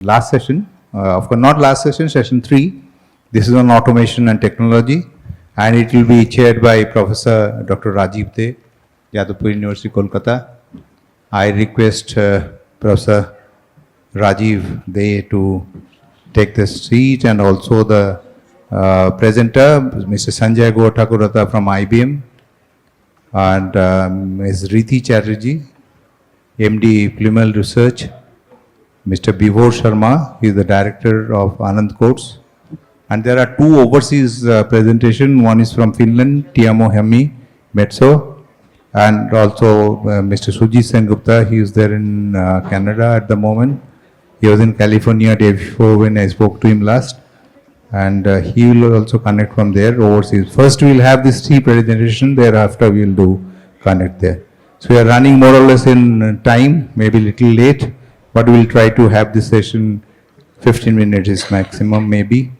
last session, of course not last session, session 3. This is on automation and technology, and it will be chaired by Professor Dr. Rajiv De, Yadavpur University, Kolkata. I request Professor Rajiv De to take the seat, and also the presenter, Mr. Sanjay Gotakurata from IBM, and Ms. Riti Chatterjee, MD Plimal Research, Mr. Bivor Sharma, he is the director of Anand Courts, and there are two overseas presentation. One is from Finland, Tiamo Hemi Metso, and also Mr. Sujit Sengupta. He is there in Canada at the moment. He was in California day before when I spoke to him last, and he will also connect from there overseas. First we will have this 3 presentation, thereafter we will do connect there. So we are running more or less in time, maybe little late, but we will try to have this session 15 minutes is maximum maybe,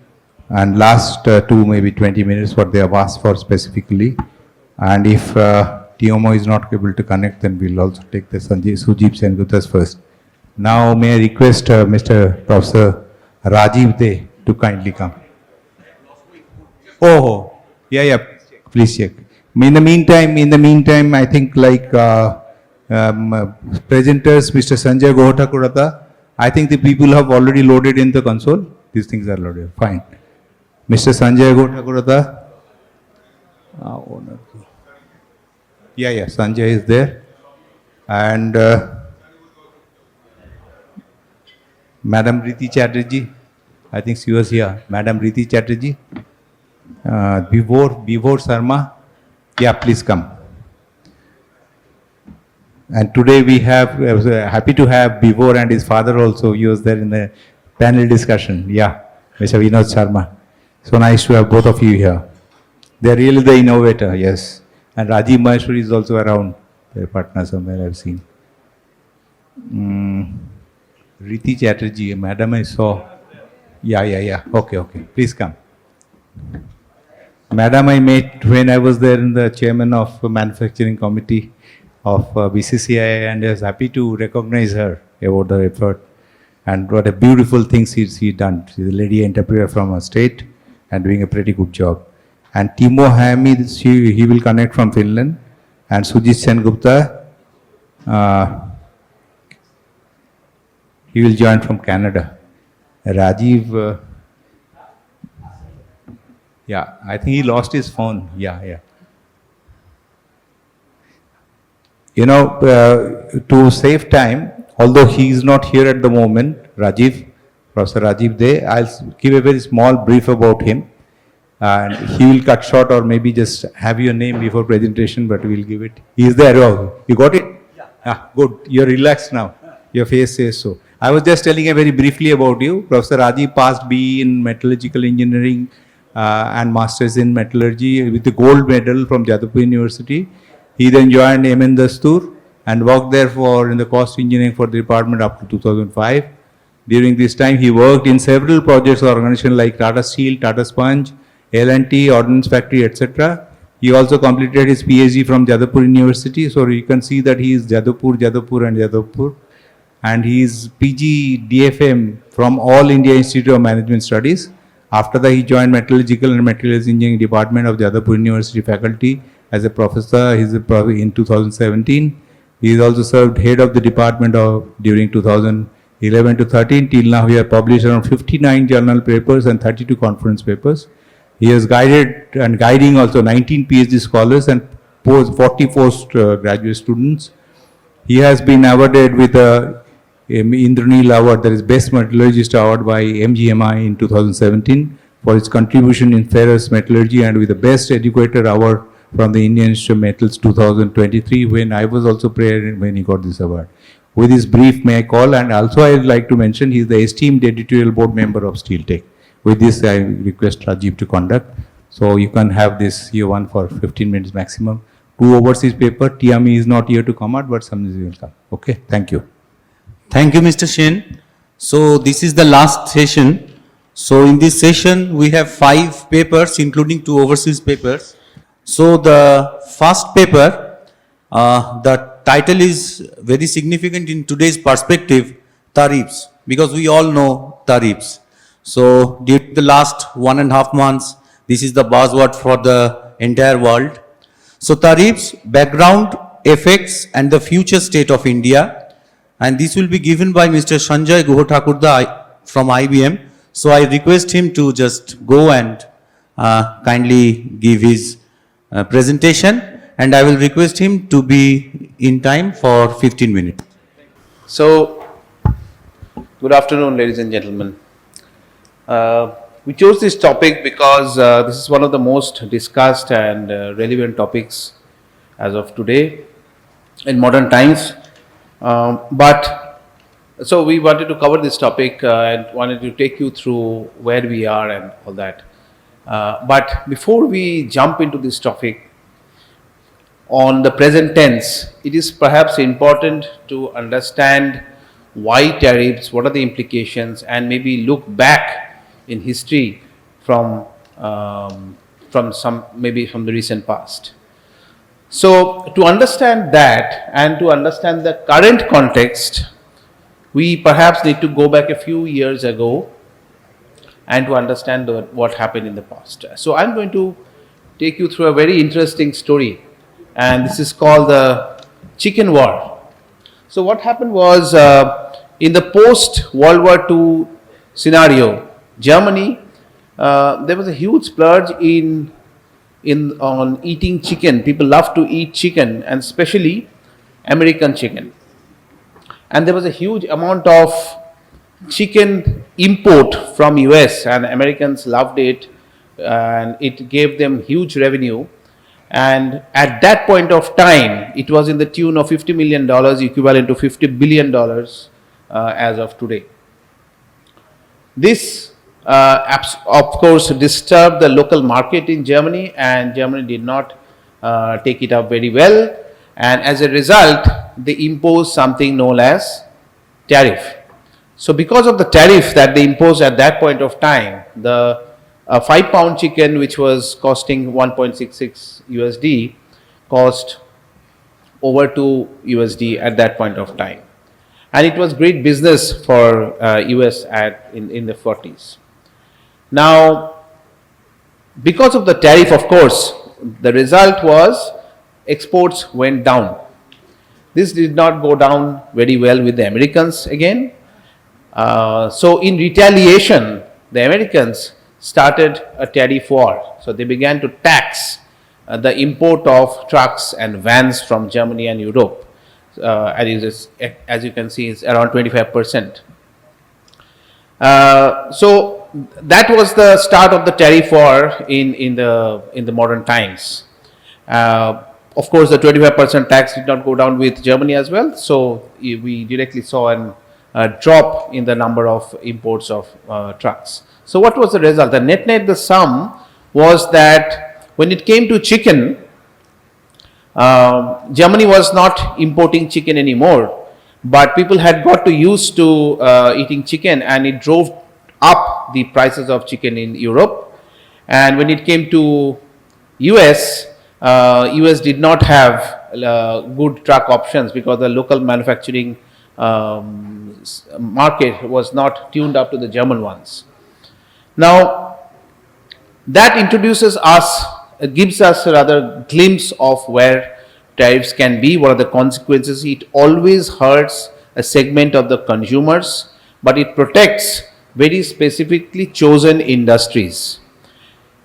and last 2 maybe 20 minutes what they have asked for specifically. And if Tiomo is not able to connect, then we will also take the Sujit Sengupta's first. Now may I request Mr. Professor Rajiv De to kindly come. Oh, yeah, please check. In the meantime, I think like presenters, Mr. Sanjay Gotakurata, I think the people have already loaded in the console. These things are loaded. Fine. Mr. Sanjay Gotakurata. Yeah, Sanjay is there. And Madam Riti Chatterjee, I think she was here. Madam Riti Chatterjee. Bivor Sharma. Yeah, please come. And today we have, happy to have Bivor and his father also. He was there in the panel discussion. Yeah, Mr. Vinod Sharma. So nice to have both of you here. They are really the innovator, yes. And Rajiv Maheshwari is also around, their partner somewhere I've seen. Riti Chatterjee, madam I saw. Yeah. Okay. Please come. Madam I met when I was there in the chairman of manufacturing committee of BCCI, and I was happy to recognize her about her effort and what a beautiful thing she's done. She's a lady entrepreneur from her state and doing a pretty good job. And Timo Hami, he will connect from Finland, and Sujit Sengupta, he will join from Canada. Rajiv, yeah, I think he lost his phone. Yeah. You know, to save time, although he is not here at the moment, Professor Rajiv De, I'll give a very small brief about him. And he will cut short or maybe just have your name before presentation, but we will give it. He is there. Oh, you got it? Yeah. Good. You're relaxed now. Your face says so. I was just telling you very briefly about you. Professor Rajiv passed BE in metallurgical engineering and masters in metallurgy with the gold medal from Yadavpur University. He then joined MN Dastur and worked there in the cost engineering for the department up to 2005. During this time, he worked in several projects or organizations like Tata Steel, Tata Sponge, L&T, Ordnance Factory, etc. He also completed his PhD from Yadavpur University. So you can see that he is Yadavpur. And he is PG DFM from All India Institute of Management Studies. After that, he joined Metallurgical and Materials Engineering Department of Yadavpur University faculty as a professor. He is in 2017. He is also served head of the department during 2011 to 13. Till now, he has published around 59 journal papers and 32 conference papers. He has guiding also 19 PhD scholars and 40 postgraduate students. He has been awarded with a Indraneel Award, that is Best Metallurgist Award by MGMI in 2017 for his contribution in ferrous metallurgy, and with the Best Educator Award from the Indian Institute of Metals 2023, when I was also present when he got this award. With this brief, may I call, and also I would like to mention he is the esteemed editorial board member of Steel Tech. With this, I request Rajiv to conduct. So you can have this year one for 15 minutes maximum. 2 overseas paper. Tiami is not here to come out, but some will come. Okay, thank you. Thank you, Mr. Shen. So this is the last session. So in this session, we have 5 papers, including 2 overseas papers. So the first paper, the title is very significant in today's perspective, tariffs. because we all know tariffs. So during the last 1.5 months, this is the buzzword for the entire world. So tariffs, background, effects and the future state of India, and this will be given by Mr. Sanjay Guha Thakurda from IBM. So I request him to just go and kindly give his presentation, and I will request him to be in time for 15 minutes. So, good afternoon, ladies and gentlemen. We chose this topic because this is one of the most discussed and relevant topics as of today in modern times. So we wanted to cover this topic and wanted to take you through where we are and all that. But before we jump into this topic, on the present tense, it is perhaps important to understand why tariffs, what are the implications, and maybe look back in history from the recent past. So to understand that and to understand the current context, we perhaps need to go back a few years ago and to understand what happened in the past. So I'm going to take you through a very interesting story, and this is called the Chicken War. So what happened was, in the post-World War II scenario, Germany, there was a splurge splurge on eating chicken. People love to eat chicken, and especially American chicken. And there was a huge amount of chicken import from US, and Americans loved it, and it gave them huge revenue. And at that point of time, it was in the tune of $50 million, equivalent to $50 billion as of today. This, of course, disturbed the local market in Germany, and Germany did not take it up very well. And as a result, they imposed something known as tariff. So because of the tariff that they imposed at that point of time, the 5-pound chicken, which was costing 1.66 USD, cost over 2 USD at that point of time. And it was great business for US in the 40s. Now, because of the tariff, of course, the result was exports went down. This did not go down very well with the Americans again. So in retaliation, the Americans started a tariff war. So they began to tax the import of trucks and vans from Germany and Europe. As you can see, it's around 25%. So that was the start of the tariff war in the modern times. Of course, the 25% tax did not go down with Germany as well. So we directly saw a drop in the number of imports of trucks. So what was the result? The sum was that when it came to chicken, Germany was not importing chicken anymore, but people had got used to eating chicken, and it drove up the prices of chicken in Europe. And when it came to US, US did not have good truck options because the local manufacturing market was not tuned up to the German ones. Now, that gives us a rather glimpse of where tariffs can be, what are the consequences. It always hurts a segment of the consumers, but it protects very specifically chosen industries.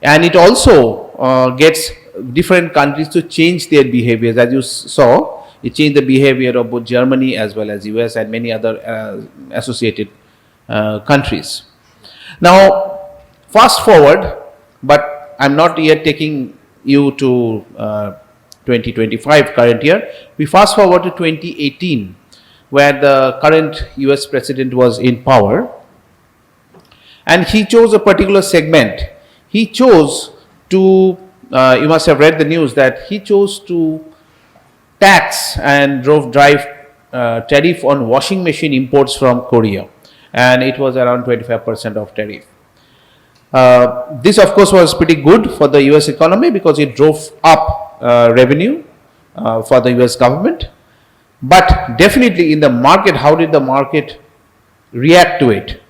And it also gets different countries to change their behaviors. As you saw, it changed the behavior of both Germany as well as US and many other associated countries. Now, fast forward, but I'm not yet taking you to 2025 current year. We fast forward to 2018, where the current US president was in power, and he chose a particular segment. He chose to, you must have read the news that he chose to tax and drive tariff on washing machine imports from Korea, and it was around 25% of tariff. This of course was pretty good for the US economy because it drove up revenue for the US government. But definitely in the market, how did the market react to it?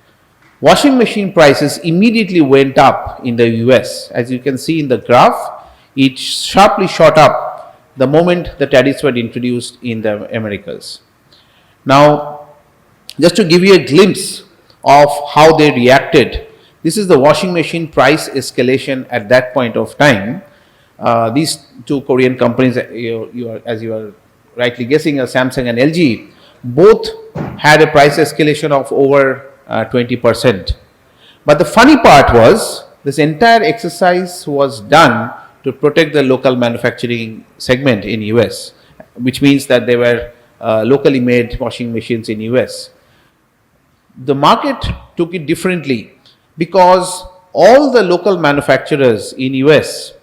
Washing machine prices immediately went up in the US. As you can see in the graph, it sharply shot up the moment the tariffs were introduced in the Americas. Now, just to give you a glimpse of how they reacted, this is the washing machine price escalation at that point of time. These two Korean companies, as you are rightly guessing, Samsung and LG, both had a price escalation of over 20%. But the funny part was, this entire exercise was done to protect the local manufacturing segment in US, which means that they were locally made washing machines in US. The market took it differently because all the local manufacturers in US,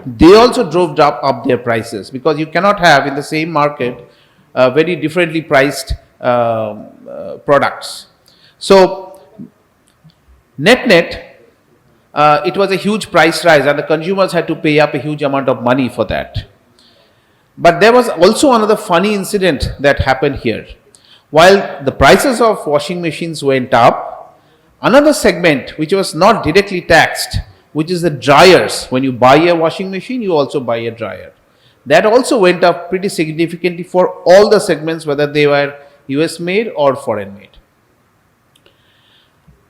they also drove up their prices, because you cannot have in the same market very differently priced products. So net, it was a huge price rise and the consumers had to pay up a huge amount of money for that. But there was also another funny incident that happened here. While the prices of washing machines went up, another segment which was not directly taxed, which is the dryers. When you buy a washing machine, you also buy a dryer. That also went up pretty significantly for all the segments, whether they were US made or foreign made.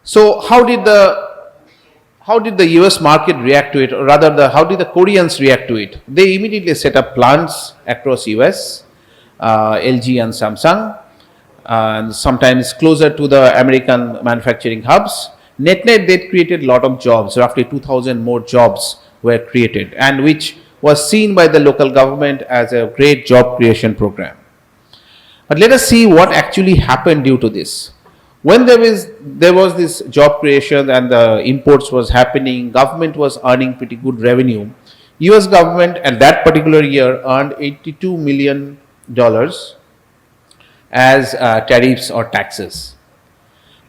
So how did the US market react to it, or rather how did the Koreans react to it? They immediately set up plants across US, LG and Samsung, and sometimes closer to the American manufacturing hubs. Net, they created a lot of jobs. Roughly 2,000 more jobs were created, and which was seen by the local government as a great job creation program. But let us see what actually happened due to this. When there was this job creation and the imports was happening, government was earning pretty good revenue. US government at that particular year earned $82 million as tariffs or taxes.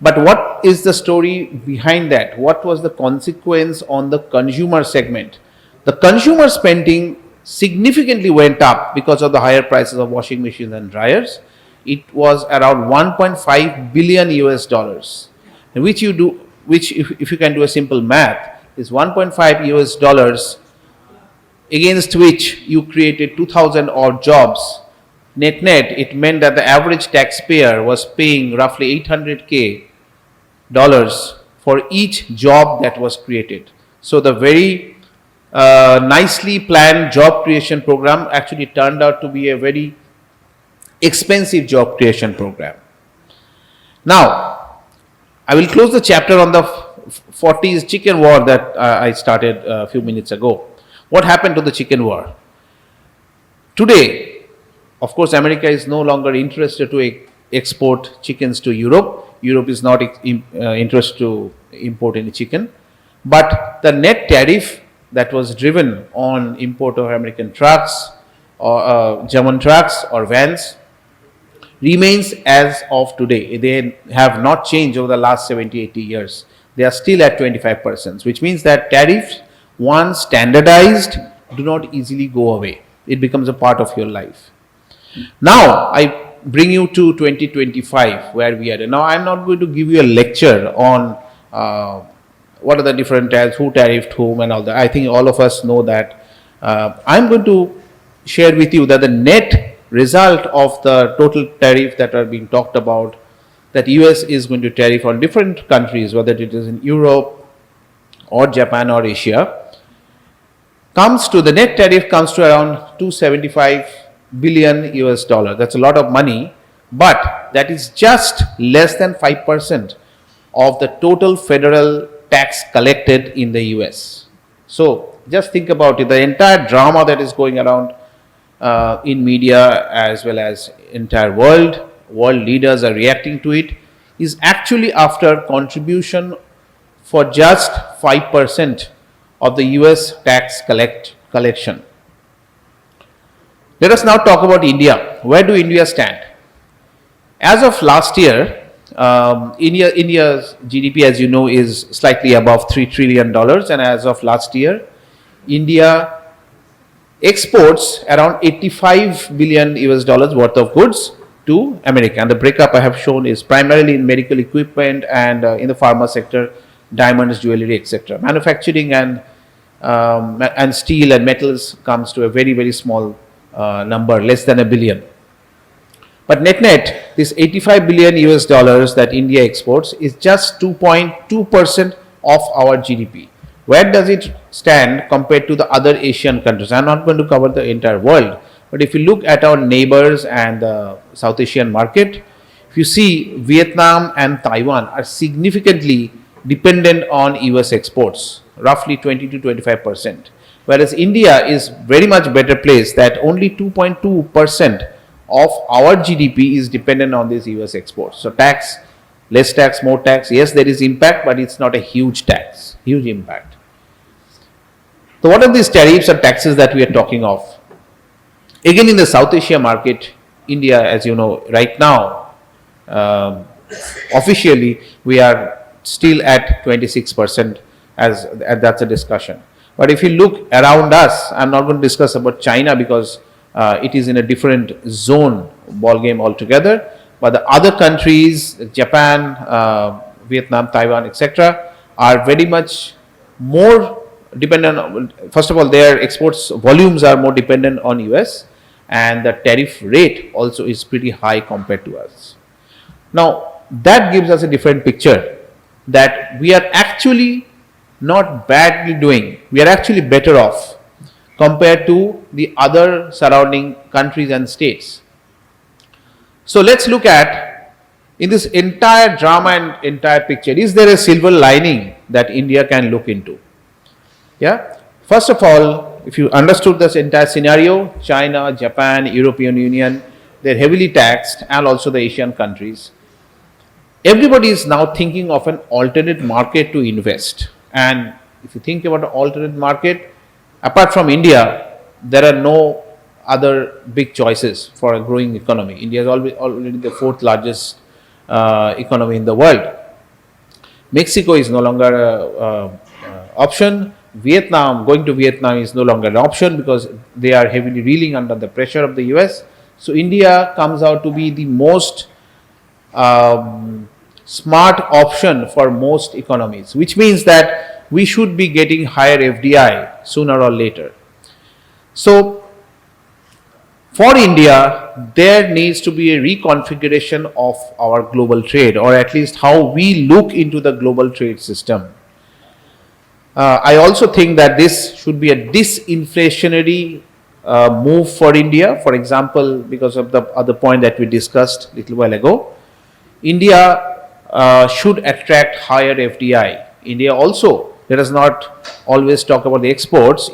But what is the story behind that? What was the consequence on the consumer segment? The consumer spending significantly went up because of the higher prices of washing machines and dryers. It was around 1.5 billion US dollars, which if you can do a simple math, is 1.5 US dollars against which you created 2,000 odd jobs. Net, it meant that the average taxpayer was paying roughly $800K for each job that was created. So the very nicely planned job creation program actually turned out to be a very expensive job creation program. Now, I will close the chapter on the 40s chicken war that I started a few minutes ago. What happened to the chicken war? Today, of course, America is no longer interested to export chickens to Europe. Europe is not interested to import any chicken. But the net tariff that was driven on import of American trucks or German trucks or vans remains as of today. They have not changed over the last 70, 80 years. They are still at 25%, which means that tariffs, once standardized, do not easily go away. It becomes a part of your life. Now, I bring you to 2025, where we are. Now, I'm not going to give you a lecture on what are the different tariffs, who tariffed whom and all that. I think all of us know that. I'm going to share with you that the net result of the total tariff that are being talked about, that US is going to tariff on different countries, whether it is in Europe or Japan or Asia, the net tariff comes to around 275 billion US dollar. That's a lot of money, but that is just less than 5% of the total federal tax collected in the US. So just think about it. The entire drama that is going around in media as well as entire world leaders are reacting to it, is actually after contribution for just 5% of the US tax collection. Let us now talk about India. Where do India stand? As of last year, India's GDP, as you know, is slightly above $3 trillion, and as of last year, India exports around 85 billion US dollars worth of goods, to America. And the breakup I have shown is primarily in medical equipment and in the pharma sector, diamonds, jewelry, etc. Manufacturing and steel and metals comes to a very, very small number, less than $1 billion. But net, this 85 billion US dollars that India exports is just 2.2% of our GDP. Where does it stand compared to the other Asian countries? I'm not going to cover the entire world, but if you look at our neighbors and the South Asian market, if you see Vietnam and Taiwan are significantly dependent on US exports, roughly 20 to 25%. Whereas India is very much better placed that only 2.2% of our GDP is dependent on these US exports. So tax, less tax, more tax, yes, there is impact, but it's not a huge tax, huge impact. So what are these tariffs or taxes that we are talking of? Again, in the South Asia market, India, as you know, right now, officially, we are still at 26%, as that's a discussion. But if you look around us, I'm not going to discuss about China because it is in a different zone ball game altogether. But the other countries, Japan, Vietnam, Taiwan, etc., are very much more dependent on, first of all, their exports volumes are more dependent on US, and the tariff rate also is pretty high compared to us. Now, that gives us a different picture that we are actually not badly doing. We are actually better off compared to the other surrounding countries and states. So let's look at, in this entire drama and entire picture, is there a silver lining that India can look into? Yeah. First of all, if you understood this entire scenario, China, Japan, European Union, they're heavily taxed, and also the Asian countries. Everybody is now thinking of an alternate market to invest. And if you think about an alternate market, apart from India, there are no other big choices for a growing economy. India is already the fourth largest economy in the world. Mexico is no longer an option. Going to Vietnam is no longer an option because they are heavily reeling under the pressure of the US. So India comes out to be the most smart option for most economies, which means that we should be getting higher FDI sooner or later. So for India, there needs to be a reconfiguration of our global trade, or at least how we look into the global trade system. I also think that this should be a disinflationary move for India. For example, because of the other point that we discussed a little while ago, India should attract higher FDI. India also, let us not always talk about the exports.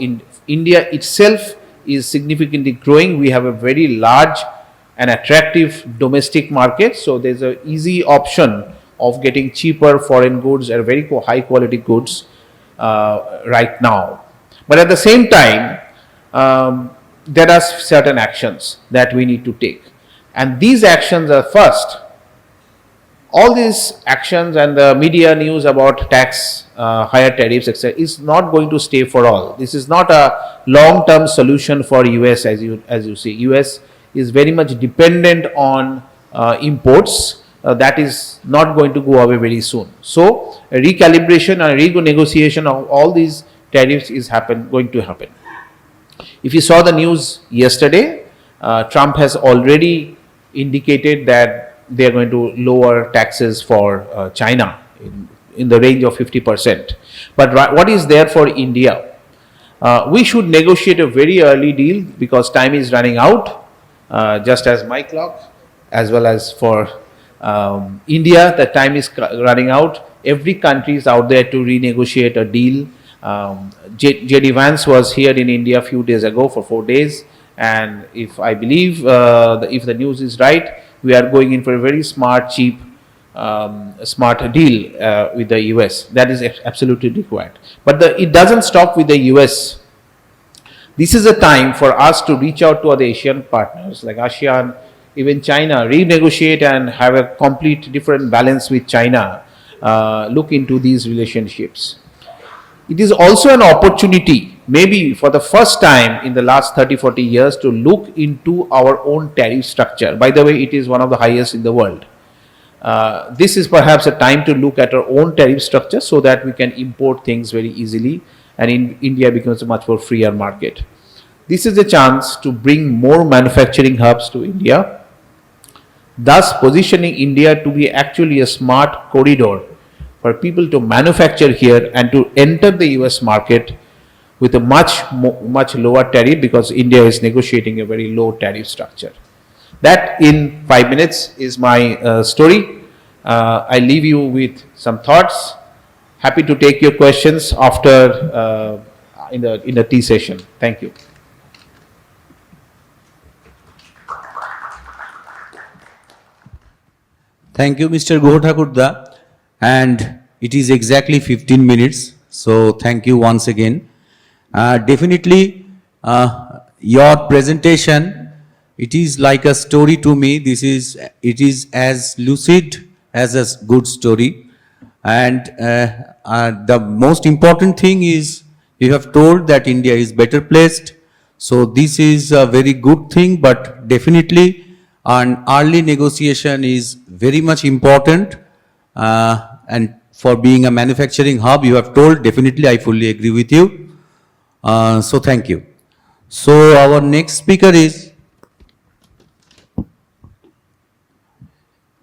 India itself is significantly growing. We have a very large and attractive domestic market. So there's an easy option of getting cheaper foreign goods and very high quality goods right now. But at the same time, there are certain actions that we need to take. And these actions are, first, all these actions and the media news about tax, higher tariffs, etc., is not going to stay for all. This is not a long-term solution for US, as you see. US is very much dependent on imports. That is not going to go away very soon. So a recalibration and renegotiation of all these tariffs is going to happen. If you saw the news yesterday, Trump has already indicated that they are going to lower taxes for China in the range of 50%. But what is there for India? We should negotiate a very early deal because time is running out, just as my clock, as well as for India, the time is running out. Every country is out there to renegotiate a deal. J.D. Vance was here in India a few days ago for 4 days, and if I believe, if the news is right, we are going in for a very smart, cheap, smart deal with the US. That is absolutely required. But it doesn't stop with the US. This is a time for us to reach out to other Asian partners like ASEAN, even China, renegotiate and have a complete different balance with China, look into these relationships. It is also an opportunity maybe for the first time in the last 30-40 years, to look into our own tariff structure. By the way, it is one of the highest in the world. This is perhaps a time to look at our own tariff structure so that we can import things very easily, and India becomes a much more freer market. This is a chance to bring more manufacturing hubs to India, thus positioning India to be actually a smart corridor for people to manufacture here and to enter the US market with a much lower tariff, because India is negotiating a very low tariff structure. That in 5 minutes is my story. I leave you with some thoughts. Happy to take your questions after in the tea session. Thank you. Thank you, Mr. Gohtakurda. And it is exactly 15 minutes. So thank you once again. Definitely, your presentation, it is like a story to me. It is as lucid as a good story. And the most important thing is you have told that India is better placed. So this is a very good thing, but definitely an early negotiation is very much important. And for being a manufacturing hub, you have told, definitely I fully agree with you. So thank you. So our next speaker is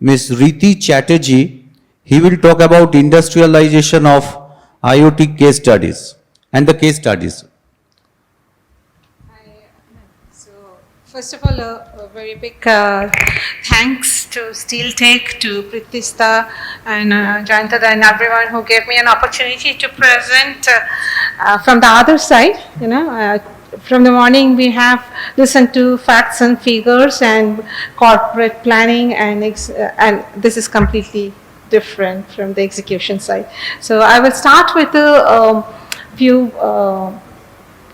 Ms. Riti Chatterjee. He will talk about industrialization of IoT case studies and the case studies. So, first of all, a very big thanks to Steel Tech, to Pritista and Jayantada and everyone who gave me an opportunity to present from the other side. From the morning we have listened to facts and figures and corporate planning, and this is completely different from the execution side. So I will start with a few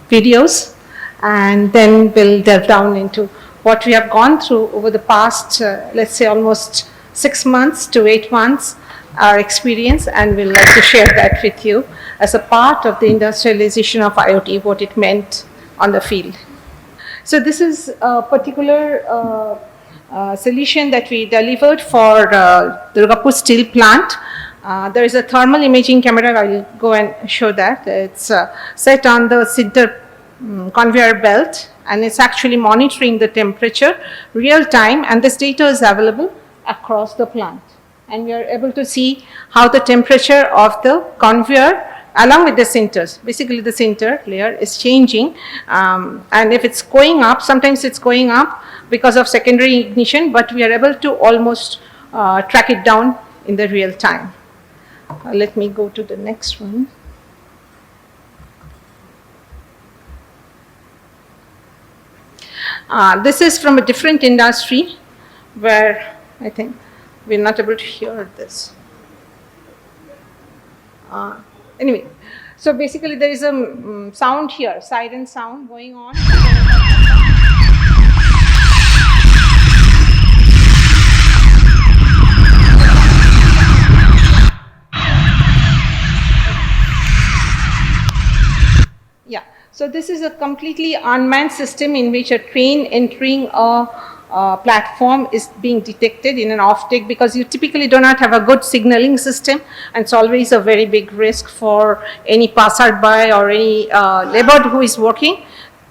videos, and then we'll delve down into what we have gone through over the past, let's say almost 6 months to 8 months, our experience, and we'll like to share that with you as a part of the industrialization of IoT, what it meant on the field. So this is a particular solution that we delivered for Durgapur steel plant. There is a thermal imaging camera. I will go and show that. It's set on the sinter conveyor belt, and it's actually monitoring the temperature real time, and this data is available across the plant, and we are able to see how the temperature of the conveyor along with the sinters, basically the sinter layer is changing, and if it's going up, sometimes it's going up because of secondary ignition, but we are able to almost track it down in the real time. Let me go to the next one. This is from a different industry where I think we're not able to hear this. Anyway, so basically there is a sound here, siren sound going on. Yeah, so this is a completely unmanned system in which a train entering a platform is being detected in an off-take, because you typically do not have a good signaling system, and it's always a very big risk for any passerby or any laborer who is working.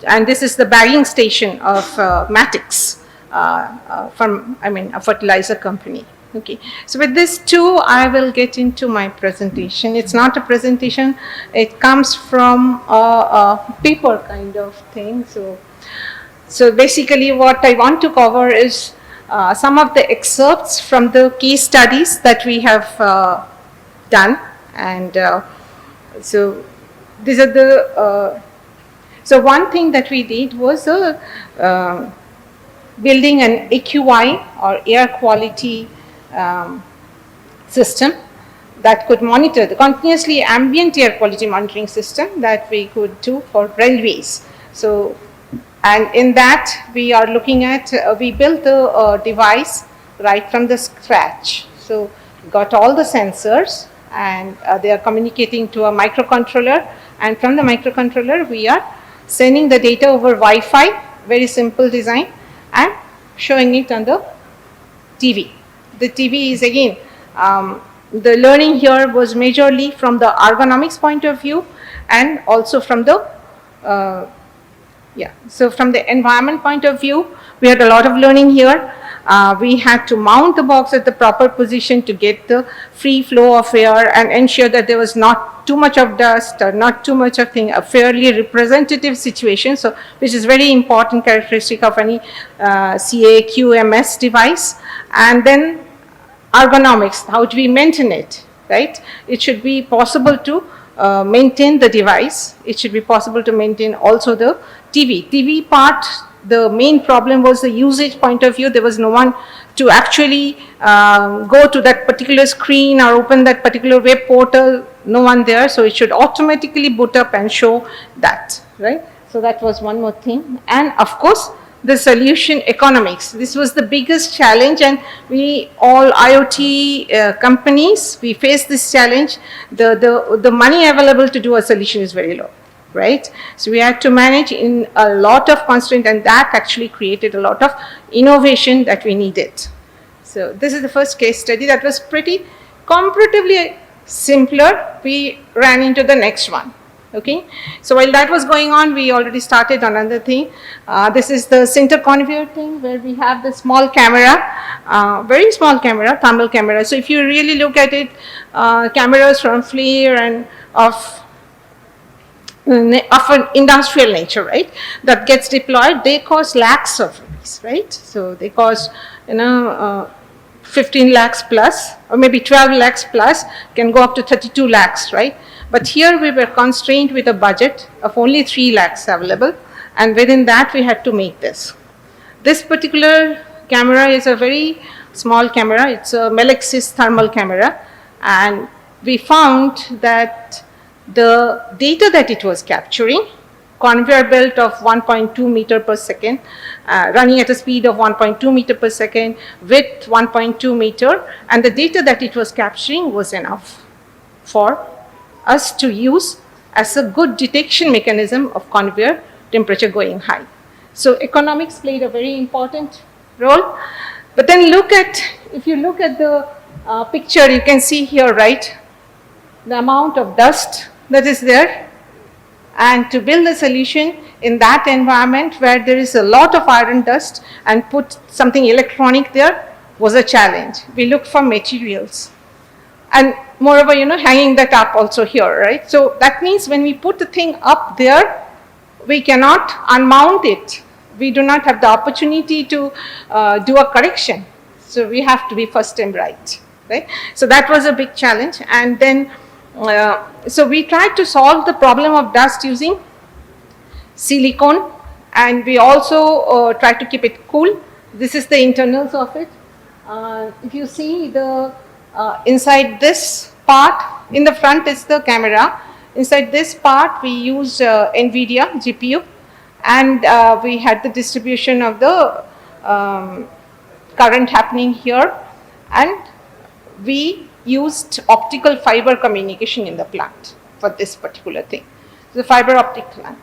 And this is the bagging station of Matix from, a fertilizer company. Okay, so with this too, I will get into my presentation. It's not a presentation, it comes from a paper kind of thing. So basically what I want to cover is some of the excerpts from the case studies that we have done. And so these are the, so one thing that we did was building an AQI or air quality system that could monitor the continuously ambient air quality monitoring system that we could do for railways. So, and in that we are looking at, we built the device right from the scratch. So got all the sensors and they are communicating to a microcontroller, and from the microcontroller we are sending the data over Wi-Fi, very simple design, and showing it on the TV. The TV is again, the learning here was majorly from the ergonomics point of view and also from the so from the environment point of view, we had a lot of learning here. We had to mount the box at the proper position to get the free flow of air and ensure that there was not too much of dust or not too much of thing, a fairly representative situation, so which is very important characteristic of any CA/QMS device. And then ergonomics, how do we maintain it, right? It should be possible to maintain the device. It should be possible to maintain also the TV. TV part, the main problem was the usage point of view. There was no one to actually go to that particular screen or open that particular web portal, no one there. So it should automatically boot up and show that, right? So that was one more thing. And of course, the solution economics. This was the biggest challenge, and we all IoT companies, we face this challenge. The money available to do a solution is very low, right? So we had to manage in a lot of constraint, and that actually created a lot of innovation that we needed. So this is the first case study that was pretty comparatively simpler. We ran into the next one. Okay, so while that was going on, we already started on another thing. This is the center conveyor thing where we have the small camera, very small camera, thermal camera. So if you really look at it, cameras from FLIR and of an industrial nature, right, that gets deployed, they cost lakhs of rupees, right? So they cost, 15 lakhs plus, or maybe 12 lakhs plus, can go up to 32 lakhs, right? But here we were constrained with a budget of only 3 lakhs available, and within that we had to make this. This particular camera is a very small camera. It's a Melexis thermal camera, and we found that the data that it was capturing, conveyor belt of 1.2 meter per second, running at a speed of 1.2 meter per second, width 1.2 meter, and the data that it was capturing was enough for us to use as a good detection mechanism of conveyor temperature going high. So economics played a very important role. But then if you look at the picture, you can see here, right, the amount of dust that is there. And to build a solution in that environment where there is a lot of iron dust and put something electronic there was a challenge. We looked for materials. And moreover, hanging that up also here, right? So that means when we put the thing up there, we cannot unmount it. We do not have the opportunity to do a correction. So we have to be first time right? So that was a big challenge. And then, so we tried to solve the problem of dust using silicone, and we also tried to keep it cool. This is the internals of it. If you see the inside this part, in the front is the camera. Inside this part, we used NVIDIA GPU, and we had the distribution of the current happening here, and we used optical fiber communication in the plant for this particular thing, the fiber optic plant.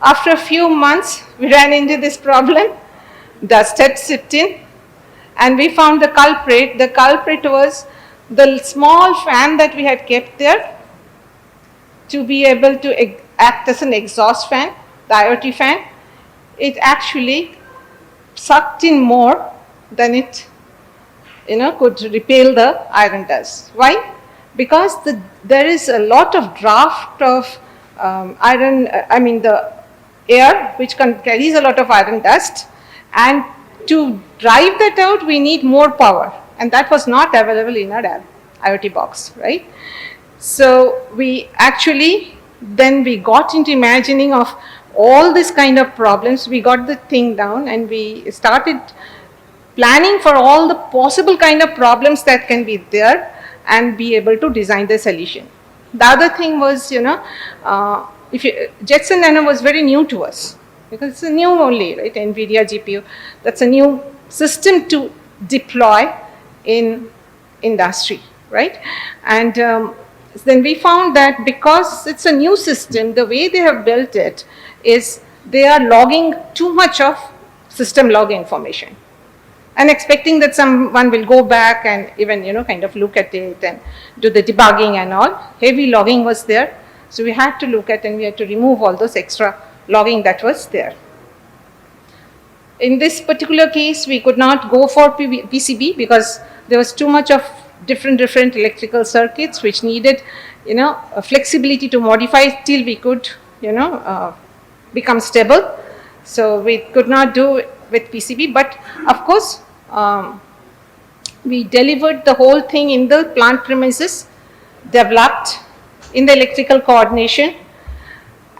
After a few months, we ran into this problem. Dust had seeped in, and we found the culprit. The culprit was the small fan that we had kept there to be able to act as an exhaust fan, the IoT fan. It actually sucked in more than it could repel the iron dust. Why? Because there is a lot of draft of the air which carries a lot of iron dust, and to drive that out we need more power, and that was not available in our IoT box, right? So we actually, then we got into imagining of all this kind of problems. We got the thing down and we started planning for all the possible kind of problems that can be there and be able to design the solution. The other thing was, Jetson Nano was very new to us because it's a new only, right? NVIDIA GPU, that's a new system to deploy in industry. right? And then we found that because it's a new system, the way they have built it is they are logging too much of system log information and expecting that someone will go back and even, kind of look at it and do the debugging and all. Heavy logging was there. So we had to look at and we had to remove all those extra logging that was there. In this particular case, we could not go for PCB because there was too much of different electrical circuits which needed, a flexibility to modify till we could, become stable. So we could not do with PCB, but of course, we delivered the whole thing in the plant premises, developed in the electrical coordination.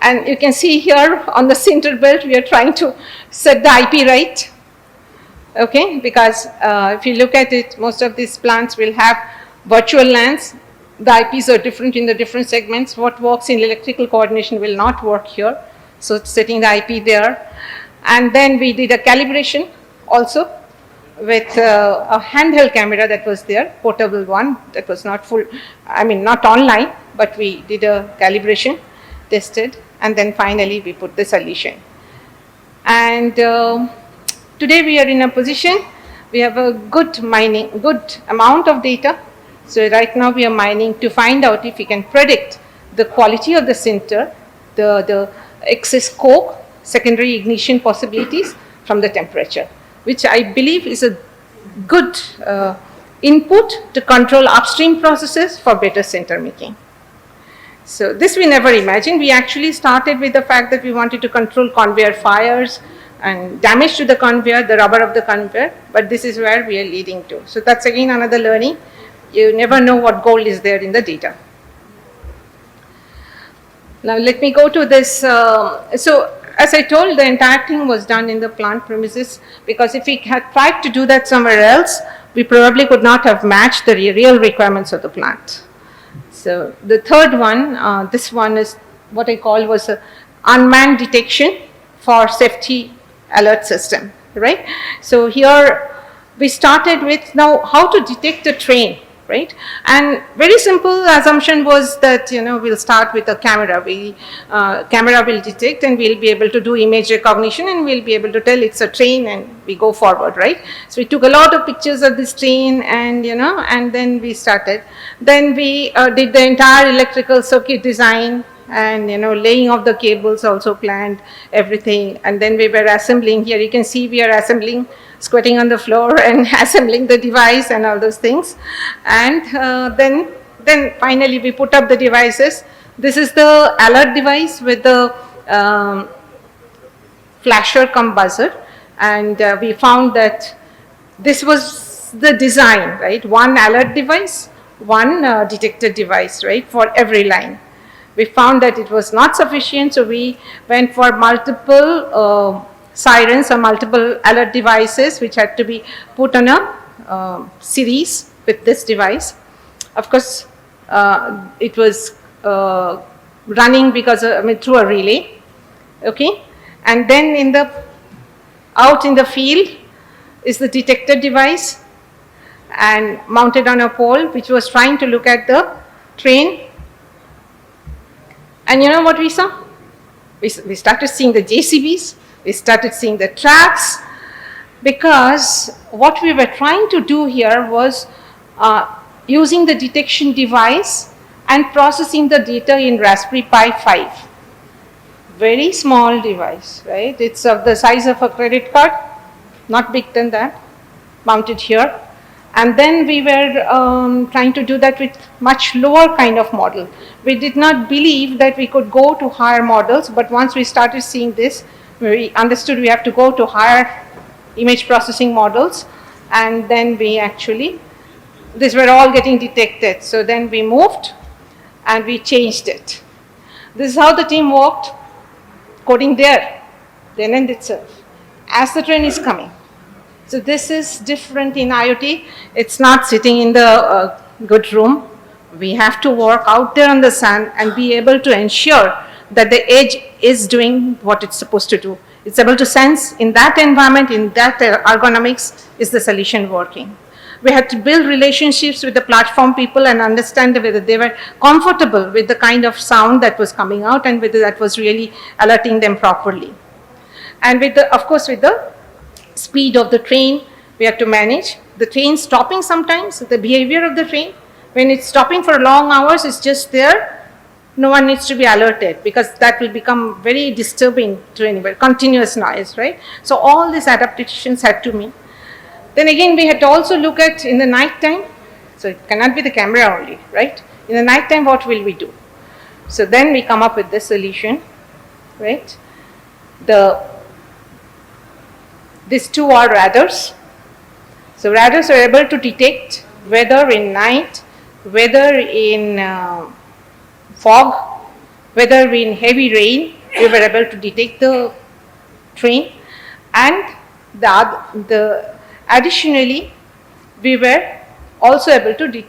And you can see here on the center belt, we are trying to set the IP right. Okay, because if you look at it, most of these plants will have virtual LANs. The IPs are different in the different segments. What works in electrical coordination will not work here. So setting the IP there. And then we did a calibration also with a handheld camera that was there, portable one, that was not full, not online, but we did a calibration, tested, and then finally we put the solution. And today we are in a position, we have a good amount of data. So right now we are mining to find out if we can predict the quality of the sinter, the excess coke, secondary ignition possibilities from the temperature, which I believe is a good input to control upstream processes for better sinter making. So this we never imagined. We actually started with the fact that we wanted to control conveyor fires and damage to the conveyor, the rubber of the conveyor, but this is where we are leading to. So that's again another learning. You never know what gold is there in the data. Now let me go to this. So as I told, the entire thing was done in the plant premises, because if we had tried to do that somewhere else, we probably could not have matched the real requirements of the plant. So the third one, this one is what I call was a unmanned detection for safety alert system, right? So here we started with now how to detect a train, right? And very simple assumption was that, we'll start with a camera. Camera will detect and we'll be able to do image recognition and we'll be able to tell it's a train and we go forward, right? So we took a lot of pictures of this train and, and then we started. Then we did the entire electrical circuit design and, laying of the cables also planned, everything. And then we were assembling. Here you can see we are assembling, squatting on the floor and assembling the device and all those things. And then finally we put up the devices. This is the alert device with the flasher cum buzzer. And we found that this was the design, right? One alert device, one detector device, right, for every line. We found that it was not sufficient, so we went for multiple sirens or multiple alert devices which had to be put on a series with this device. Of course, it was running because through a relay, okay. And then out in the field is the detector device and mounted on a pole which was trying to look at the train. And you know what we saw? We started seeing the JCBs, we started seeing the tracks, because what we were trying to do here was using the detection device and processing the data in Raspberry Pi 5. Very small device, right? It's of the size of a credit card, not big than that, mounted here. And then we were trying to do that with much lower kind of model. We did not believe that we could go to higher models, but once we started seeing this, we understood we have to go to higher image processing models, and then we actually, these were all getting detected. So then we moved and we changed it. This is how the team worked, coding there, then and itself, as the train is coming. So this is different in IoT. It's not sitting in the good room. We have to work out there on the sun and be able to ensure that the edge is doing what it's supposed to do. It's able to sense in that environment, in that ergonomics, is the solution working. We had to build relationships with the platform people and understand whether they were comfortable with the kind of sound that was coming out and whether that was really alerting them properly. And with the, of course, with the speed of the train, we had to manage the train stopping sometimes, the behavior of the train. When it's stopping for long hours, it's just there. No one needs to be alerted because that will become very disturbing to anybody, continuous noise, right? So all these adaptations had to be. Then again, we had to also look at in the night time, so it cannot be the camera only, right? In the night time, what will we do? So then we come up with this solution, right? These two are radars. So radars are able to detect weather in night, weather in fog, whether in heavy rain, we were able to detect the train, and additionally, we were also able to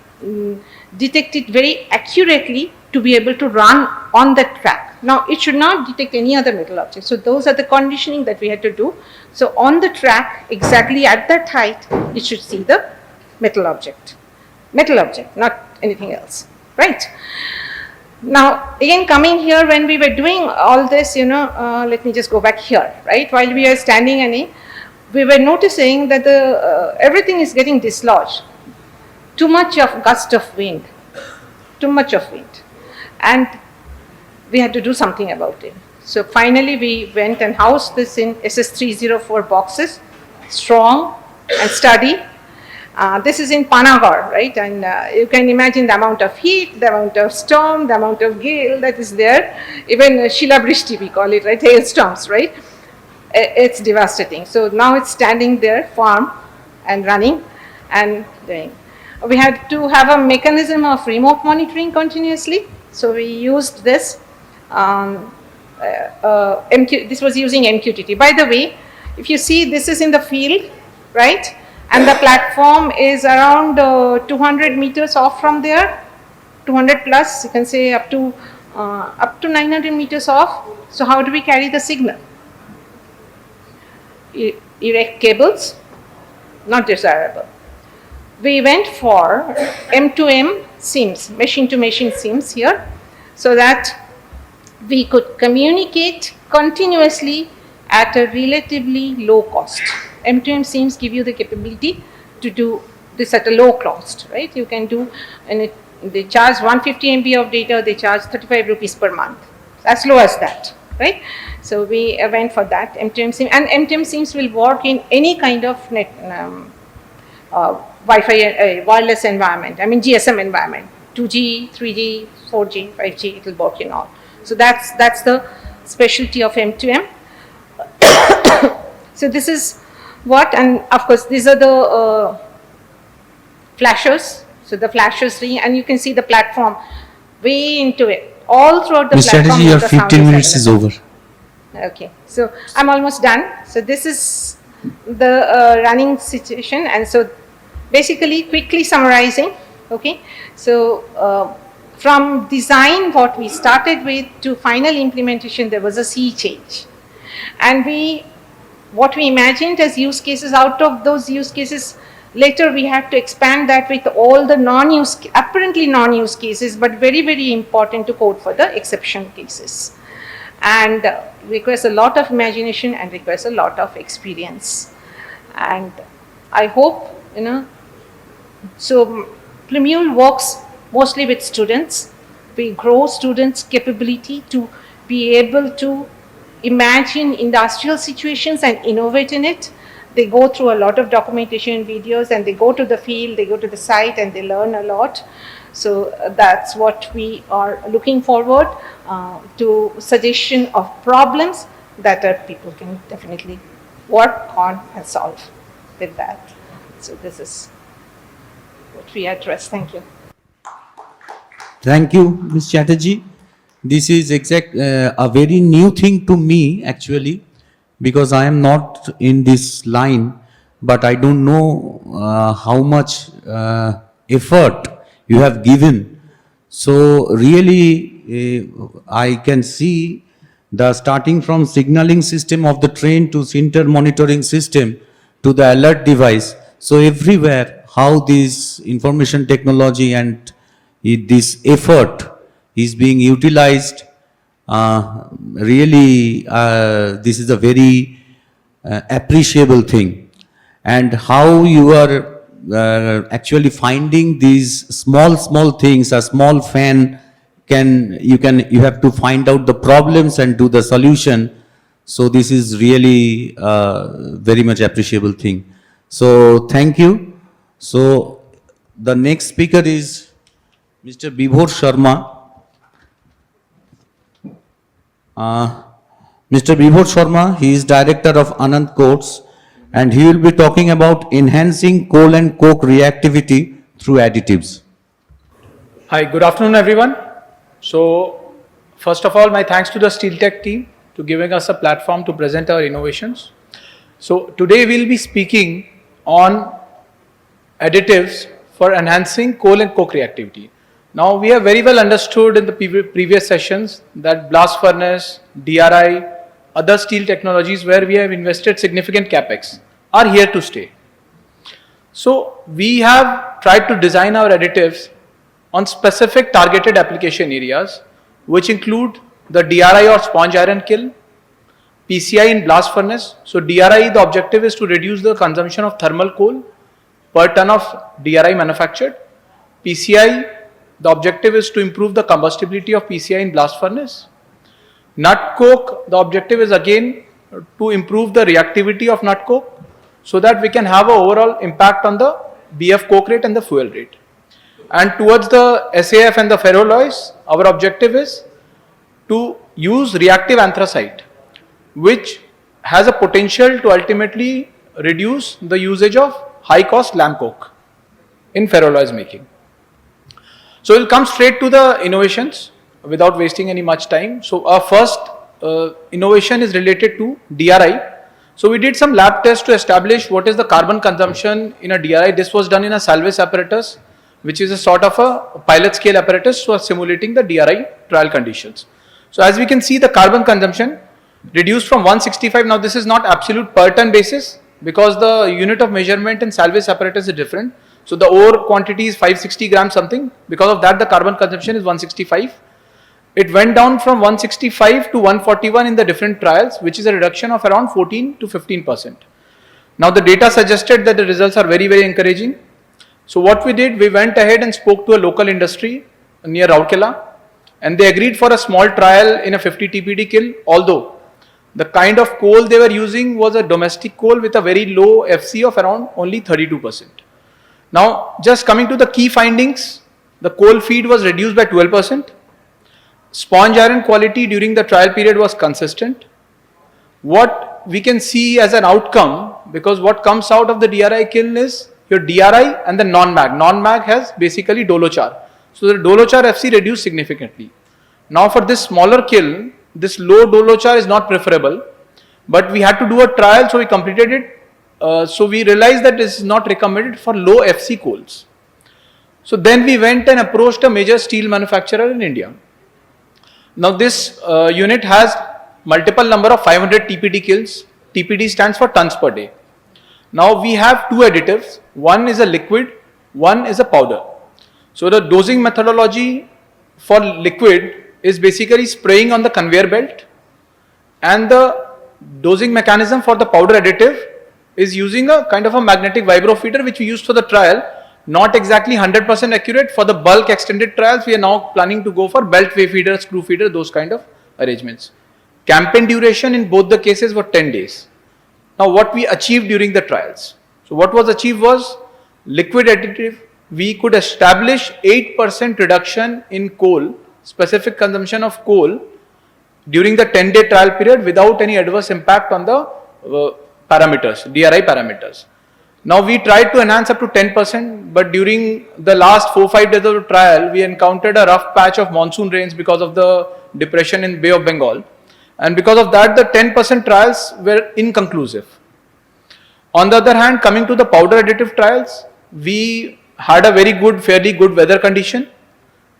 detect it very accurately to be able to run on the track. Now, it should not detect any other metal object. So, those are the conditioning that we had to do. So, on the track, exactly at that height, it should see the metal object, not anything else, right? Now, again, coming here, when we were doing all this, let me just go back here, right? While we are standing, we were noticing that everything is getting dislodged. Too much of gust of wind, and we had to do something about it. So finally, we went and housed this in SS304 boxes, strong and sturdy. This is in Panagarh, right? And you can imagine the amount of heat, the amount of storm, the amount of gale that is there. Even Shilabrishti, we call it, right? Hailstorms, right? It's devastating. So now it's standing there, firm and running and doing. We had to have a mechanism of remote monitoring continuously. So we used this. This was using MQTT. By the way, if you see, this is in the field, right? And the platform is around 200 meters off from there, 200 plus, you can say up to 900 meters off. So how do we carry the signal? Erect cables, not desirable. We went for M2M SIMs, machine-to-machine SIMs here, so that we could communicate continuously at a relatively low cost. M2M SIMs give you the capability to do this at a low cost, right? You can do, and they charge 150 MB of data, they charge 35 rupees per month, as low as that, right? So we went for that M2M SIM, and M2M SIMs will work in any kind of Wi-Fi wireless environment, I mean GSM environment, 2G, 3G, 4G, 5G, it will work in all. So that's the specialty of M2M. So this is what, and of course these are the flashers. So the flashers ring, and you can see the platform way into it, all throughout the Ms. platform. Chatterjee, your 15 minutes is over. Okay, so I'm almost done. So this is the running situation, and so basically quickly summarizing, okay. So from design, what we started with, to final implementation, there was a sea change. And what we imagined as use cases, out of those use cases, later we had to expand that with all the apparently non-use cases, but very, very important to code for the exception cases. And requires a lot of imagination and requires a lot of experience. And I hope, so Primule works mostly with students. We grow students' capability to be able to imagine industrial situations and innovate in it. They go through a lot of documentation videos, and they go to the field, they go to the site, and they learn a lot. So that's what we are looking forward to, suggestion of problems that people can definitely work on and solve with that. So this is what we address. Thank you. Thank you, Ms. Chatterjee. This is a very new thing to me actually, because I am not in this line, but I don't know how much effort you have given. So really, I can see the starting from signaling system of the train to center monitoring system to the alert device. So everywhere, how this information technology and this effort is being utilized. Really, this is a very appreciable thing. And how you are actually finding these small things, a small fan you have to find out the problems and do the solution. So this is really very much appreciable thing. So thank you. So the next speaker is Mr. Bibhor Sharma. Mr. Bibhor Sharma, he is director of Anand Coats, and he will be talking about enhancing coal and coke reactivity through additives. Hi, good afternoon everyone. So, first of all, my thanks to the Steel Tech team to giving us a platform to present our innovations. So, today we'll be speaking on additives for enhancing coal and coke reactivity. Now, we have very well understood in the previous sessions that blast furnace, DRI, other steel technologies where we have invested significant capex are here to stay. So, we have tried to design our additives on specific targeted application areas, which include the DRI or sponge iron kiln, PCI in blast furnace. So, DRI, the objective is to reduce the consumption of thermal coal per ton of DRI manufactured. PCI, the objective is to improve the combustibility of PCI in blast furnace. Nut coke, the objective is again to improve the reactivity of nut coke so that we can have an overall impact on the BF coke rate and the fuel rate. And towards the SAF and the ferroalloys, our objective is to use reactive anthracite, which has a potential to ultimately reduce the usage of high cost lamp coke in ferroalloys making. So we'll come straight to the innovations without wasting any much time. So our first innovation is related to DRI. So we did some lab tests to establish what is the carbon consumption in a DRI. This was done in a Salvage apparatus, which is a sort of a pilot scale apparatus for simulating the DRI trial conditions. So as we can see, the carbon consumption reduced from 165. Now this is not absolute per ton basis because the unit of measurement in Salvage apparatus is different. So the ore quantity is 560 grams something. Because of that, the carbon consumption is 165. It went down from 165 to 141 in the different trials, which is a reduction of around 14 to 15%. Now the data suggested that the results are very, very encouraging. So what we did, we went ahead and spoke to a local industry near Rourkela, and they agreed for a small trial in a 50 TPD kiln, although the kind of coal they were using was a domestic coal with a very low FC of around only 32%. Now, just coming to the key findings, the coal feed was reduced by 12%. Sponge iron quality during the trial period was consistent. What we can see as an outcome, because what comes out of the DRI kiln is your DRI and the non-mag. Non-mag has basically dolochar. So the dolochar FC reduced significantly. Now for this smaller kiln, this low dolochar is not preferable, but we had to do a trial, so we completed it. So we realized that this is not recommended for low FC coals. So then we went and approached a major steel manufacturer in India. Now this unit has multiple number of 500 TPD kilns. TPD stands for tons per day. Now we have two additives. One is a liquid, one is a powder. So the dosing methodology for liquid is basically spraying on the conveyor belt, and the dosing mechanism for the powder additive is using a kind of a magnetic vibro feeder which we used for the trial. Not exactly 100% accurate. For the bulk extended trials, we are now planning to go for belt way feeder, screw feeder, those kind of arrangements. Campaign duration in both the cases were 10 days. Now what we achieved during the trials. So what was achieved was liquid additive. We could establish 8% reduction in coal, specific consumption of coal during the 10-day trial period without any adverse impact on the parameters, DRI parameters. Now we tried to enhance up to 10%, but during the last 4-5 days of the trial, we encountered a rough patch of monsoon rains because of the depression in Bay of Bengal. And because of that, the 10% trials were inconclusive. On the other hand, coming to the powder additive trials, we had a very good, fairly good weather condition.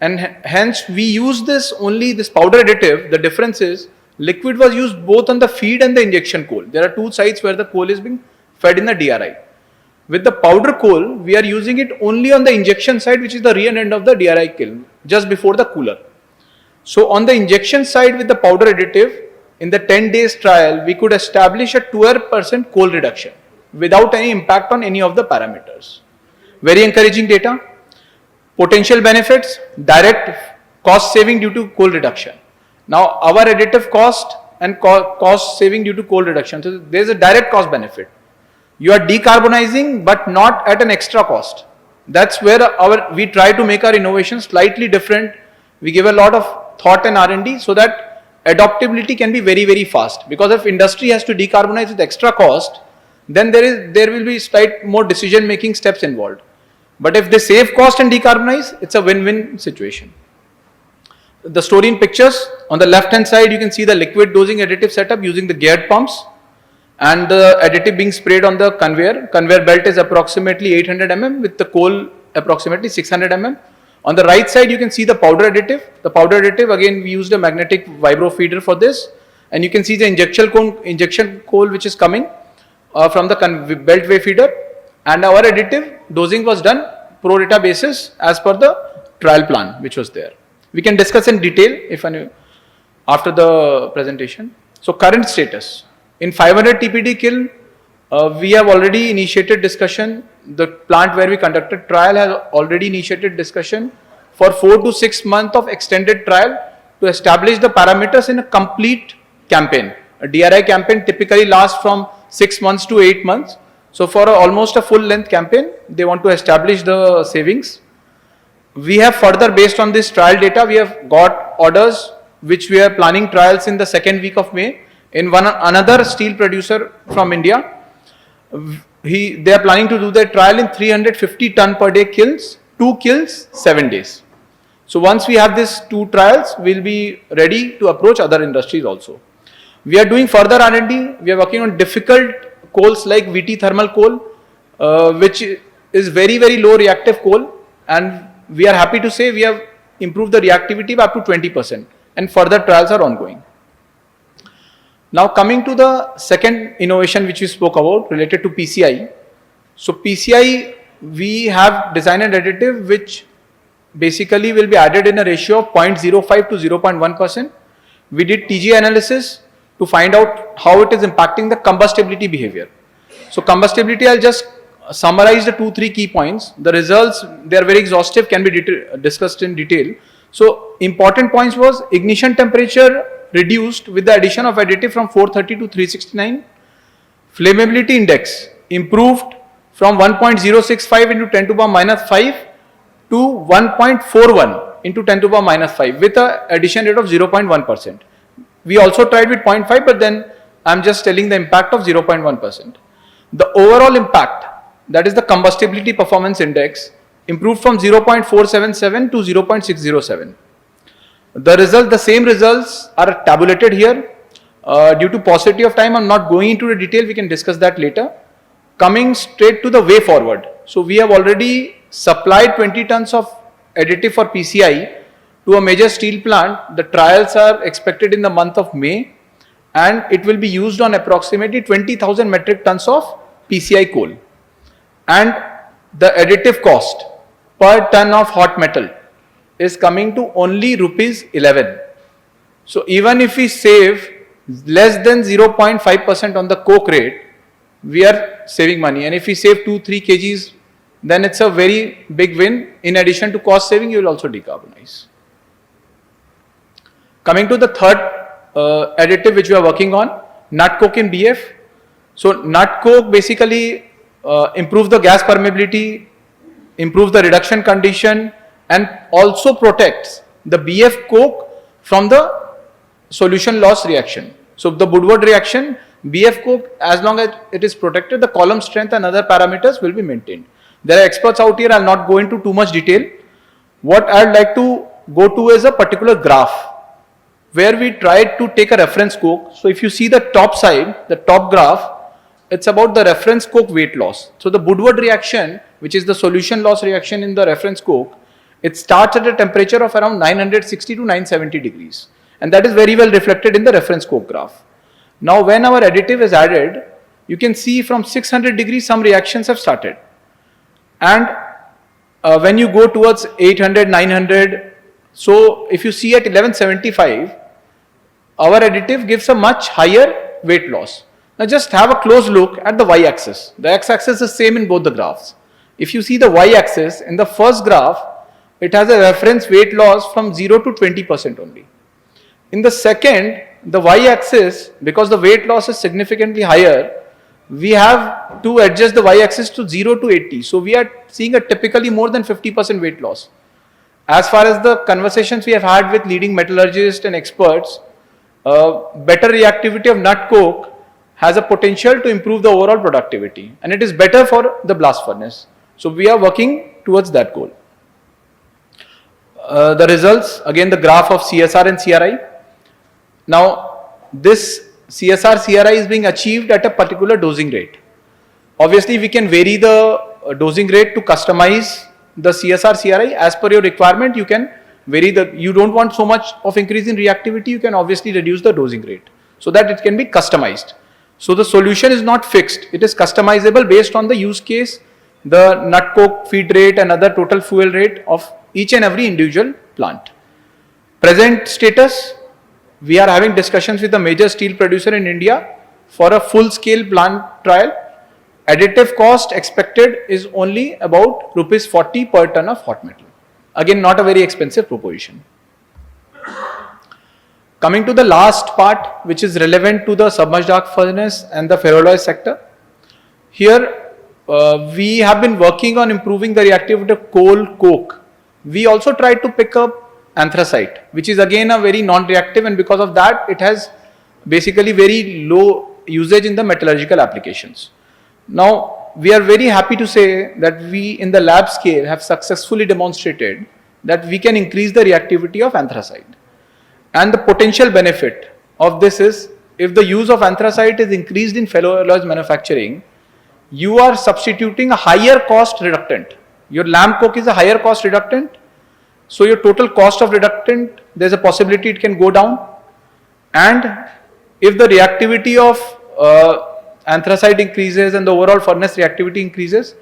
And hence we used this powder additive. The difference is liquid was used both on the feed and the injection coal. There are two sites where the coal is being fed in the DRI. With the powder coal, we are using it only on the injection side, which is the rear end of the DRI kiln, just before the cooler. So on the injection side with the powder additive, in the 10 days trial, we could establish a 12% coal reduction without any impact on any of the parameters. Very encouraging data. Potential benefits, direct cost saving due to coal reduction. Now our additive cost and cost saving due to coal reduction. So there is a direct cost benefit. You are decarbonizing but not at an extra cost. That's where we try to make our innovation slightly different. We give a lot of thought and R&D so that adoptability can be very, very fast. Because if industry has to decarbonize with extra cost, then there will be slight more decision making steps involved. But if they save cost and decarbonize, it's a win-win situation. The story in pictures, on the left hand side you can see the liquid dosing additive setup using the geared pumps and the additive being sprayed on the conveyor. Conveyor belt is approximately 800 mm with the coal approximately 600 mm. On the right side you can see the powder additive. The powder additive, again we used a magnetic vibro feeder for this, and you can see the injection coal which is coming from the beltway feeder, and our additive dosing was done pro rata basis as per the trial plan which was there. We can discuss in detail if any after the presentation. So current status. In 500 TPD kiln, we have already initiated discussion. The plant where we conducted trial has already initiated discussion for 4 to 6 months of extended trial to establish the parameters in a complete campaign. A DRI campaign typically lasts from 6 months to 8 months. So for almost a full length campaign, they want to establish the savings. We have further, based on this trial data, we have got orders which we are planning trials in the second week of May. In another steel producer from India, they are planning to do their trial in 350 ton per day kilns, 2 kilns, 7 days. So once we have these 2 trials, we will be ready to approach other industries also. We are doing further R&D. We are working on difficult coals like VT thermal coal, which is very, very low reactive coal, and we are happy to say we have improved the reactivity by up to 20%, and further trials are ongoing. Now coming to the second innovation which we spoke about related to PCI. So PCI, we have designed an additive which basically will be added in a ratio of 0.05 to 0.1%. We did TG analysis to find out how it is impacting the combustibility behavior. So combustibility, I'll just summarize the 2-3 key points. The results, they are very exhaustive, can be discussed in detail. So important points was ignition temperature reduced with the addition of additive from 430 to 369. Flammability index improved from 1.065 into 10 to the power minus 5 to 1.41 into 10 to the power minus 5 with an addition rate of 0.1%. We also tried with 0.5, but then I'm just telling the impact of 0.1%. The overall impact, that is the combustibility performance index, improved from 0.477 to 0.607. The same results are tabulated here. Due to paucity of time, I'm not going into the detail, we can discuss that later. Coming straight to the way forward. So we have already supplied 20 tons of additive for PCI to a major steel plant. The trials are expected in the month of May, and it will be used on approximately 20,000 metric tons of PCI coal. And the additive cost per ton of hot metal is coming to only rupees 11. So even if we save less than 0.5% on the coke rate, we are saving money. And if we save 2-3 kgs, then it's a very big win. In addition to cost saving, you will also decarbonize. Coming to the third additive which we are working on, nut coke in BF. So nut coke basically improves the gas permeability, improves the reduction condition, and also protects the BF coke from the solution loss reaction. So the Woodward reaction, BF coke, as long as it is protected, the column strength and other parameters will be maintained. There are experts out here, I'll not go into too much detail. What I'd like to go to is a particular graph where we tried to take a reference coke. So if you see the top side, the top graph, it's about the reference coke weight loss. So the Woodward reaction, which is the solution loss reaction in the reference coke, it starts at a temperature of around 960 to 970 degrees. And that is very well reflected in the reference coke graph. Now when our additive is added, you can see from 600 degrees some reactions have started. And when you go towards 800, 900, so if you see at 1175, our additive gives a much higher weight loss. Now just have a close look at the y-axis. The x-axis is same in both the graphs. If you see the y-axis, in the first graph, it has a reference weight loss from 0 to 20% only. In the second, the y-axis, because the weight loss is significantly higher, we have to adjust the y-axis to 0 to 80. So we are seeing a typically more than 50% weight loss. As far as the conversations we have had with leading metallurgists and experts, better reactivity of nut coke has a potential to improve the overall productivity, and it is better for the blast furnace. So we are working towards that goal. The results, again the graph of CSR and CRI. Now this CSR CRI is being achieved at a particular dosing rate. Obviously we can vary the dosing rate to customize the CSR CRI as per your requirement. You can vary you don't want so much of increase in reactivity, you can obviously reduce the dosing rate so that it can be customized. So the solution is not fixed, it is customizable based on the use case, the nut coke feed rate and other total fuel rate of each and every individual plant. Present status, we are having discussions with a major steel producer in India for a full scale plant trial. Additive cost expected is only about rupees 40 per ton of hot metal. Again, not a very expensive proposition. Coming to the last part, which is relevant to the submerged arc furnace and the ferroalloy sector. Here, we have been working on improving the reactivity of coal coke. We also tried to pick up anthracite, which is again a very non-reactive, and because of that, it has basically very low usage in the metallurgical applications. Now, we are very happy to say that we in the lab scale have successfully demonstrated that we can increase the reactivity of anthracite. And the potential benefit of this is, if the use of anthracite is increased in ferroalloys manufacturing, you are substituting a higher cost reductant. Your lamp coke is a higher cost reductant, so your total cost of reductant, there's a possibility it can go down. And if the reactivity of anthracite increases and the overall furnace reactivity increases,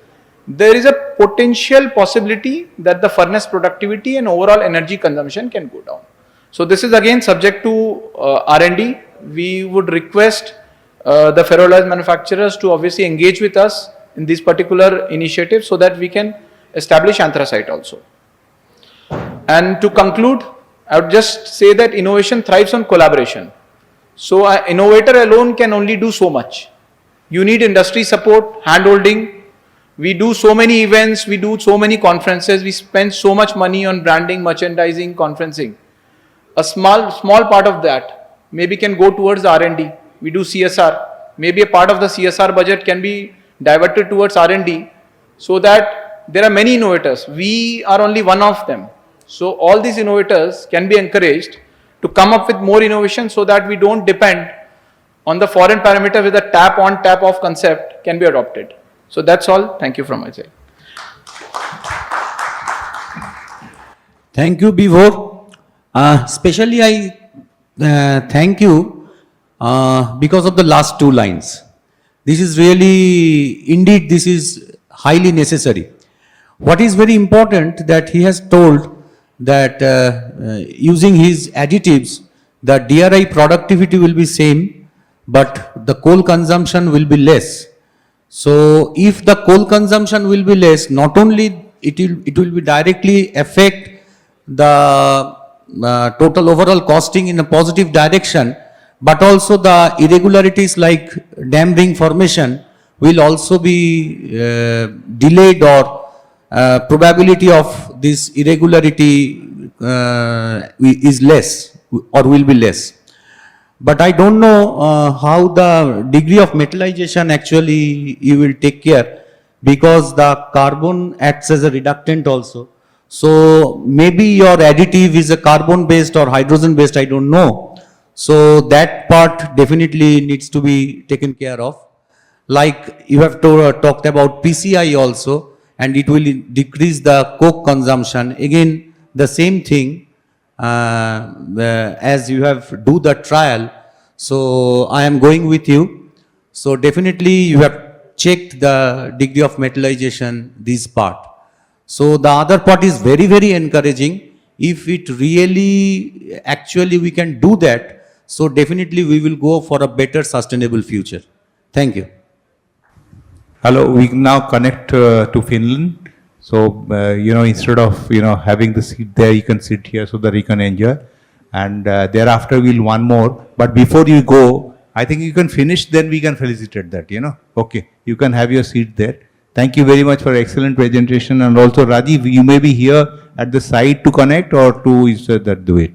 there is a potential possibility that the furnace productivity and overall energy consumption can go down. So this is again subject to R&D. We would request the ferroalloys manufacturers to obviously engage with us in this particular initiative so that we can establish anthracite also. And to conclude, I would just say that innovation thrives on collaboration. So an innovator alone can only do so much. You need industry support, hand-holding. We do so many events, we do so many conferences, we spend so much money on branding, merchandising, conferencing. A small part of that maybe can go towards R&D. We do CSR. Maybe a part of the CSR budget can be diverted towards R&D, so that there are many innovators. We are only one of them. So all these innovators can be encouraged to come up with more innovation so that we don't depend on the foreign parameter with a tap on, tap off concept can be adopted. So that's all. Thank you from my side. Thank you, Bivor. Especially I thank you because of the last two lines. This is really, indeed, this is highly necessary. What is very important that he has told that using his additives, the DRI productivity will be same, but the coal consumption will be less. So if the coal consumption will be less, not only it will be directly affect the total overall costing in a positive direction, but also the irregularities like dam ring formation will also be delayed, or probability of this irregularity is less or will be less. But I don't know how the degree of metallization actually you will take care, because the carbon acts as a reductant also. So maybe your additive is a carbon based or hydrogen based, I don't know. So that part definitely needs to be taken care of. Like you have talked about PCI also, and it will decrease the coke consumption. Again, the same thing as you have do the trial. So I am going with you. So definitely you have checked the degree of metallization, this part. So the other part is very, very encouraging. If it really, actually we can do that, so definitely we will go for a better sustainable future. Thank you. Hello, we can now connect to Finland. So, instead of, having the seat there, you can sit here so that you can enjoy. And thereafter, we'll one more. But before you go, I think you can finish, then we can felicitate that, Okay, you can have your seat there. Thank you very much for excellent presentation. And also, Rajiv, you may be here at the side to connect or to that do it.